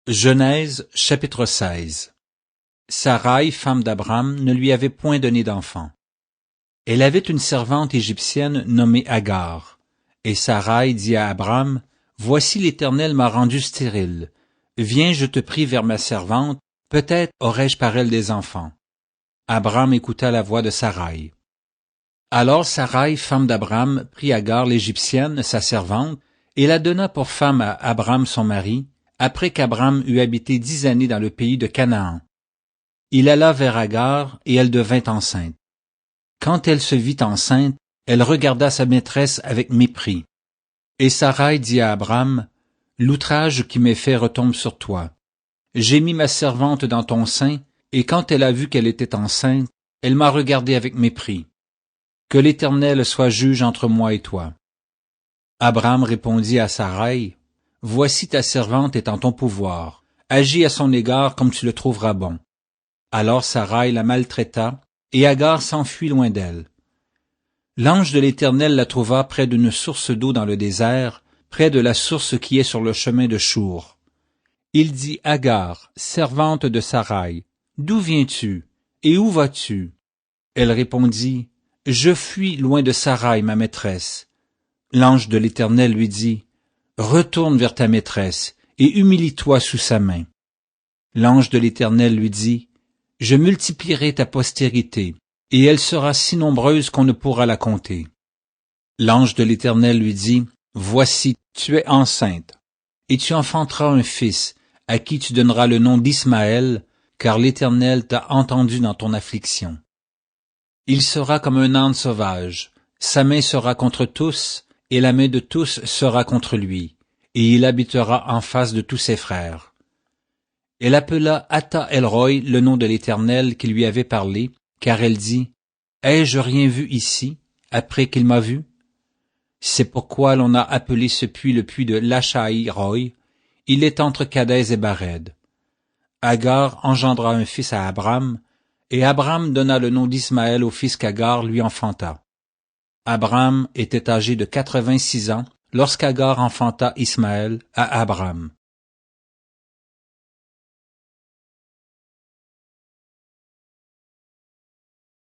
Genèse chapitre 16. Saraï, femme d'Abram, ne lui avait point donné d'enfant. Elle avait une servante égyptienne nommée Agar. Et Saraï dit à Abram, « Voici l'Éternel m'a rendu stérile. Viens, je te prie, vers ma servante, peut-être aurai-je par elle des enfants. » Abram écouta la voix de Saraï. Alors Saraï, femme d'Abram, prit Agar l'Égyptienne, sa servante, et la donna pour femme à Abram son mari, après qu'Abram eut habité 10 années dans le pays de Canaan. Il alla vers Agar, et elle devint enceinte. Quand elle se vit enceinte, elle regarda sa maîtresse avec mépris. Et Saraï dit à Abram, « L'outrage qui m'est fait retombe sur toi. J'ai mis ma servante dans ton sein, et quand elle a vu qu'elle était enceinte, elle m'a regardé avec mépris. Que l'Éternel soit juge entre moi et toi. » Abram répondit à Saraï, « Voici ta servante est en ton pouvoir. Agis à son égard comme tu le trouveras bon. » Alors Saraï la maltraita, et Agar s'enfuit loin d'elle. L'ange de l'Éternel la trouva près d'une source d'eau dans le désert, près de la source qui est sur le chemin de Chour. Il dit, « Agar, servante de Saraï, d'où viens-tu, et où vas-tu? » Elle répondit, « Je fuis loin de Saraï, ma maîtresse. » L'ange de l'Éternel lui dit, « Retourne vers ta maîtresse, et humilie-toi sous sa main. » L'ange de l'Éternel lui dit, « Je multiplierai ta postérité, et elle sera si nombreuse qu'on ne pourra la compter. » L'ange de l'Éternel lui dit, « Voici, tu es enceinte, et tu enfanteras un fils, à qui tu donneras le nom d'Ismaël, car l'Éternel t'a entendu dans ton affliction. Il sera comme un âne sauvage, sa main sera contre tous, et la main de tous sera contre lui, et il habitera en face de tous ses frères. » Elle appela Atta El-Roi le nom de l'Éternel qui lui avait parlé, car elle dit, « Ai-je rien vu ici, après qu'il m'a vu? » C'est pourquoi l'on a appelé ce puits le puits de Lachaï-Roi. Il est entre Kadès et Bared. Agar engendra un fils à Abram, et Abram donna le nom d'Ismaël au fils qu'Agar lui enfanta. Abram était âgé de 86 ans lorsqu'Agar enfanta Ismaël à Abram.